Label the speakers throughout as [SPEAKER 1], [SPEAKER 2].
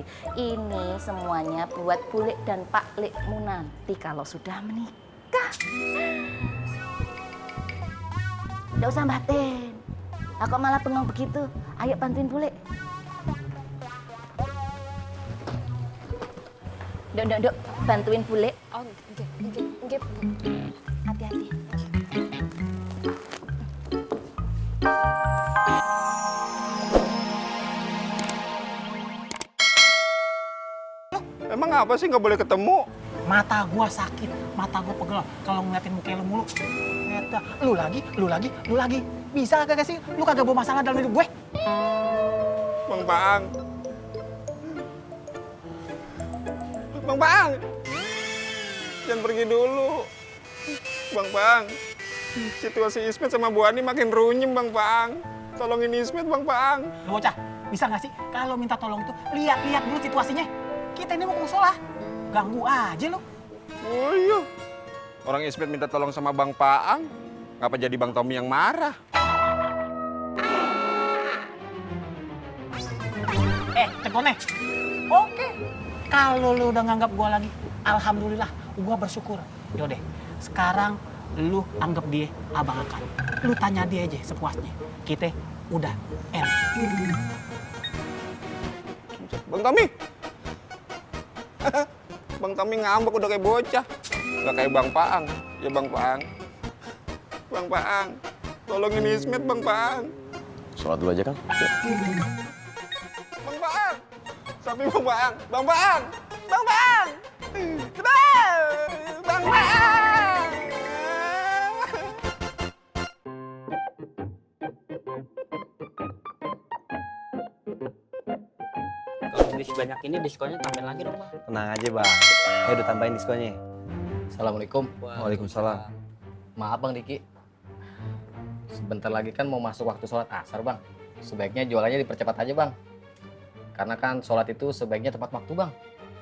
[SPEAKER 1] sendiri. Ini semuanya buat Bule dan Pak Lekmu nanti kalau sudah menikah. Nggak usah batin. Aku malah bengong begitu. Ayo bantuin Bule. Dok, bantuin Bule.
[SPEAKER 2] Oh, nggih, Bu.
[SPEAKER 1] Hati-hati.
[SPEAKER 3] Emang apa sih nggak boleh ketemu?
[SPEAKER 4] Mata gua sakit, mata gua pegel kalau ngeliatin muka lu mulu. Ngeta, lu lagi. Bisa kagak sih? Lu kagak bawa masalah dalam hidup gue?
[SPEAKER 3] Bang Paang. Bang Paang. Jangan pergi dulu. Bang Paang. Situasi Ismet sama Bu Ani makin runyem, Bang Paang. Tolongin Ismet, Bang Paang.
[SPEAKER 4] Lu bocah, bisa nggak sih kalau minta tolong tuh lihat dulu situasinya. Kita ini mau ke musola. Ganggu aja lu.
[SPEAKER 3] Oh iya. Orang Ismet minta tolong sama Bang Paang. Ngapa jadi Bang Tommy yang marah?
[SPEAKER 4] Cengkone. Oke. Kalau lu udah nganggap gua lagi, alhamdulillah, gua bersyukur. Yaudah, sekarang lu anggap dia abang akan. Lu tanya dia aja sepuasnya. Kita udah enak.
[SPEAKER 3] Bang Tommy. Bang Tommy ngambek udah kayak bocah. Gak kayak Bang Paang. Ya Bang Paang. Bang Paang. Tolongin Ismet, Bang Paang.
[SPEAKER 5] Sholat dulu aja, Kang. Ya.
[SPEAKER 3] Bang Paang. Sapi Bang Paang. Bang Paang. Bang Paang. Bang Paang.
[SPEAKER 6] Kalau beli sebanyak ini diskonnya tambahin lagi dong, Bang.
[SPEAKER 5] Tenang aja, Bang. Saya udah tambahin diskonnya.
[SPEAKER 7] Assalamualaikum.
[SPEAKER 5] Waalaikumsalam.
[SPEAKER 7] Maaf Bang Diki. Sebentar lagi kan mau masuk waktu sholat asar Bang. Sebaiknya jualannya dipercepat aja Bang. Karena kan sholat itu sebaiknya tepat waktu Bang.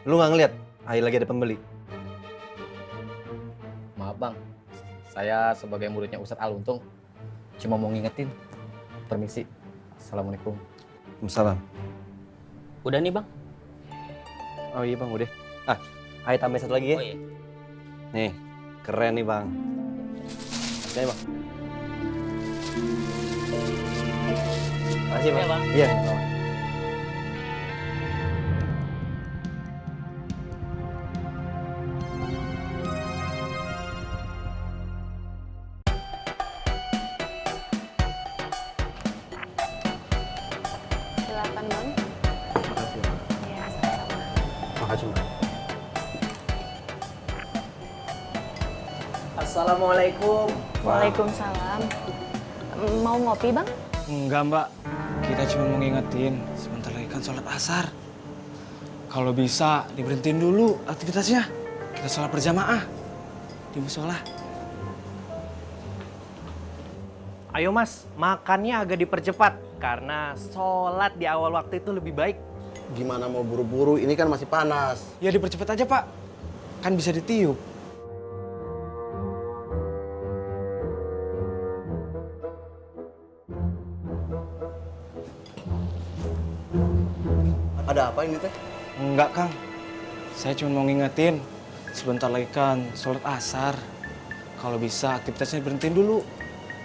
[SPEAKER 5] Lu nggak ngeliat? Akhir lagi ada pembeli.
[SPEAKER 7] Maaf Bang. Saya sebagai muridnya Ustadz Al Untung cuma mau ngingetin. Permisi. Assalamualaikum.
[SPEAKER 5] Waalaikumsalam.
[SPEAKER 6] Udah nih, Bang.
[SPEAKER 5] Oh iya, Bang, udah. Ayo tambahin satu lagi ya.
[SPEAKER 6] Oh iya.
[SPEAKER 5] Nih, keren nih, Bang. Nih, Bang. Makasih, Bang.
[SPEAKER 6] Iya, Bang.
[SPEAKER 5] Iya.
[SPEAKER 2] Silakan, Bang.
[SPEAKER 5] Makasih, Bang.
[SPEAKER 2] Iya, sama-sama.
[SPEAKER 5] Makasih, Bang.
[SPEAKER 8] Assalamualaikum.
[SPEAKER 2] Waalaikumsalam. Mau ngopi, Bang?
[SPEAKER 8] Enggak, Mbak. Kita cuma mau ngingetin, sebentar lagi kan sholat asar. Kalau bisa, diberhentiin dulu aktivitasnya. Kita sholat berjamaah di musola.
[SPEAKER 9] Ayo Mas, makannya agak dipercepat. Karena sholat di awal waktu itu lebih baik.
[SPEAKER 10] Gimana mau buru-buru, ini kan masih panas.
[SPEAKER 8] Ya dipercepat aja, Pak. Kan bisa ditiup.
[SPEAKER 10] Ada apa ini teh?
[SPEAKER 8] Enggak, Kang. Saya cuma mau ngingetin, sebentar lagi kan sholat asar. Kalau bisa aktivitasnya berhentiin dulu.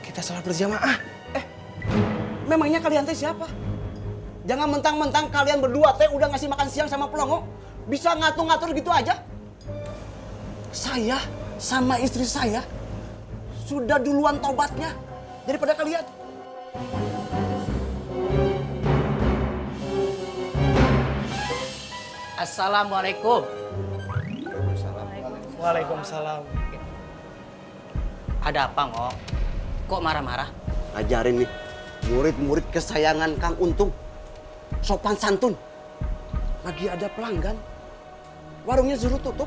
[SPEAKER 8] Kita sholat berjamaah.
[SPEAKER 10] Memangnya kalian teh siapa? Jangan mentang-mentang kalian berdua teh udah ngasih makan siang sama pelongo. Bisa ngatur-ngatur gitu aja. Saya sama istri saya sudah duluan taubatnya daripada kalian.
[SPEAKER 6] Assalamualaikum.
[SPEAKER 8] Waalaikumsalam.
[SPEAKER 6] Ada apa, Ngok? Kok marah-marah?
[SPEAKER 10] Ajarin nih murid-murid kesayangan Kang Untung. Sopan santun. Lagi ada pelanggan. Warungnya suruh tutup.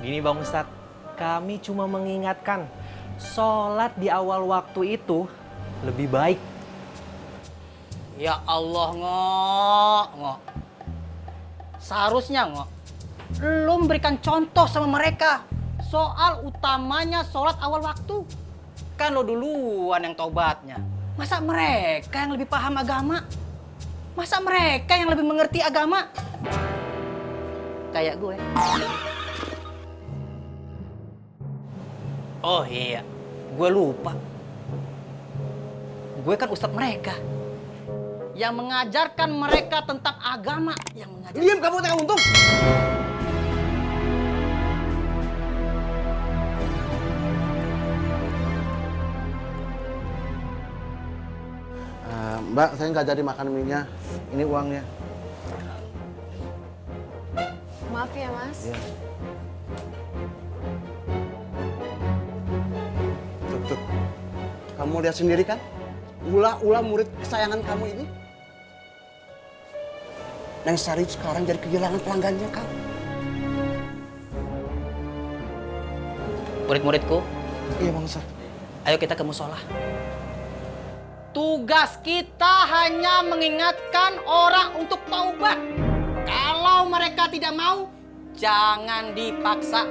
[SPEAKER 9] Gini Bang Ustadz, kami cuma mengingatkan, sholat di awal waktu itu lebih baik.
[SPEAKER 6] Ya Allah, Ngok. Seharusnya, Ngok, lu memberikan contoh sama mereka soal utamanya sholat awal waktu. Kan lo duluan yang tobatnya. Masa mereka yang lebih paham agama? Masa mereka yang lebih mengerti agama? Kayak gue.
[SPEAKER 4] Oh iya, gue lupa. Gue kan ustadz mereka.
[SPEAKER 6] Yang mengajarkan mereka tentang agama. Yang mengajarkan...
[SPEAKER 10] Diam kamu, Teh Untung.
[SPEAKER 11] Mbak, saya nggak jadi makan mie-nya. Ini uangnya.
[SPEAKER 2] Maaf ya, Mas.
[SPEAKER 11] Iya. Tuh. Kamu lihat sendiri kan? Ulah-ulah murid kesayangan kamu ini. Neng Sari sekarang jadi kehilangan pelanggannya, Kang.
[SPEAKER 4] Murid-muridku,
[SPEAKER 11] Iya, Bang Ustaz.
[SPEAKER 4] ayo kita ke musola.
[SPEAKER 6] Tugas kita hanya mengingatkan orang untuk taubat. Kalau mereka tidak mau, jangan dipaksa.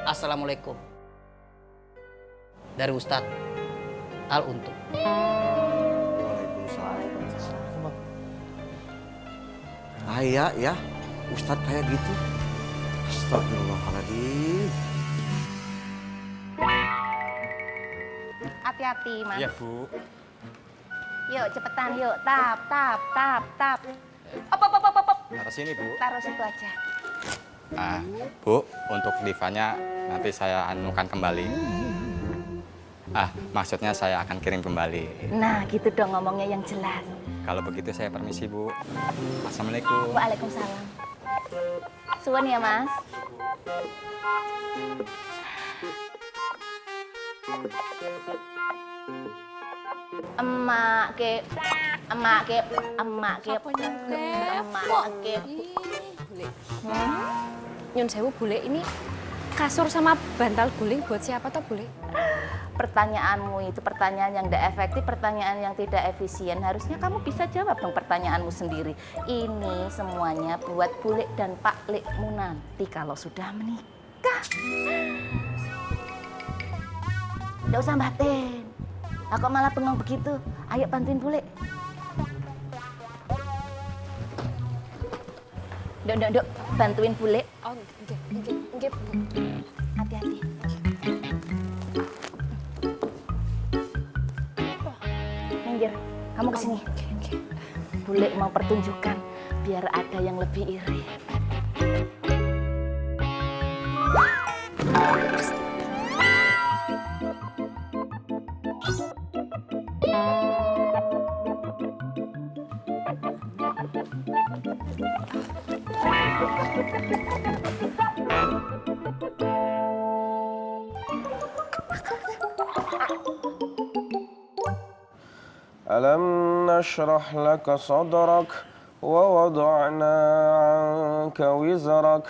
[SPEAKER 4] Assalamualaikum. Dari Ustadz Al Untung.
[SPEAKER 11] Waalaikumsalam. Kayak ya, Ustadz kayak gitu. Astagfirullahaladzim.
[SPEAKER 1] Hati-hati, Mas.
[SPEAKER 3] Iya, Bu.
[SPEAKER 1] Yuk, cepetan yuk. Tap. Op.
[SPEAKER 3] Taruh sini, Bu.
[SPEAKER 1] Taruh situ aja.
[SPEAKER 3] Bu, untuk divanya nanti saya anukan kembali. Maksudnya saya akan kirim kembali.
[SPEAKER 1] Nah, gitu dong ngomongnya yang jelas.
[SPEAKER 3] Kalau begitu saya permisi, Bu. Assalamualaikum.
[SPEAKER 1] Waalaikumsalam. Suwun ya, Mas. Emak ke.
[SPEAKER 2] Nyun sewu, Bule, ini kasur sama bantal guling buat siapa toh, Bule?
[SPEAKER 1] Pertanyaanmu itu pertanyaan yang tidak efektif, pertanyaan yang tidak efisien. Harusnya kamu bisa jawab dong pertanyaanmu sendiri. Ini semuanya buat Bule dan Pak Lekmu nanti kalau sudah menikah. Tidak usah batin. Lah kok malah bengong begitu? Ayo bantuin Bule. Dok, bantuin Bule.
[SPEAKER 2] Oh, nggih, Bu.
[SPEAKER 1] Hati-hati. Minggir, kamu kesini. Bule mau pertunjukan biar ada yang lebih iri.
[SPEAKER 12] ألم نشرح لك صدرك ووضعنا عنك وزرك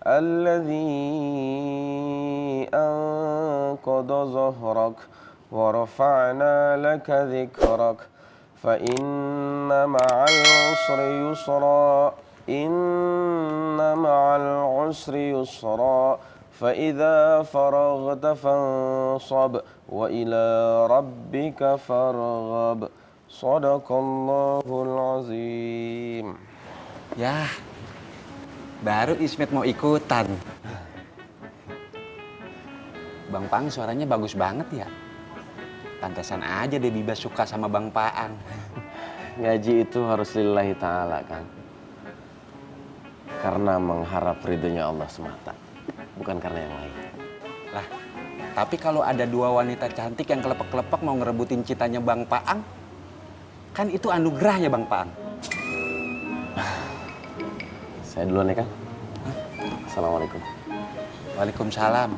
[SPEAKER 12] الذي أنقض ظهرك ورفعنا لك ذكرك فإن مع العسر يسرا إن مع العسر يسرا فإذا فرغت فانصب وإلى ربك فارغب صدق الله العظيم.
[SPEAKER 3] Yah, baru Ismet mau ikutan. Bang Paang suaranya bagus banget ya. Pantesan aja deh Biba suka sama Bang Paang.
[SPEAKER 5] Ngaji itu harus lillahi ta'ala, kan? Karena mengharap ridhonya Allah semata, bukan karena yang lain.
[SPEAKER 3] Lah, tapi kalau ada dua wanita cantik yang kelepek-kelepek mau ngerebutin citanya Bang Paang, kan itu anugerah ya Bang Paang.
[SPEAKER 5] Saya duluan ya, kan? Assalamualaikum.
[SPEAKER 3] Waalaikumsalam.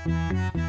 [SPEAKER 12] Thank you.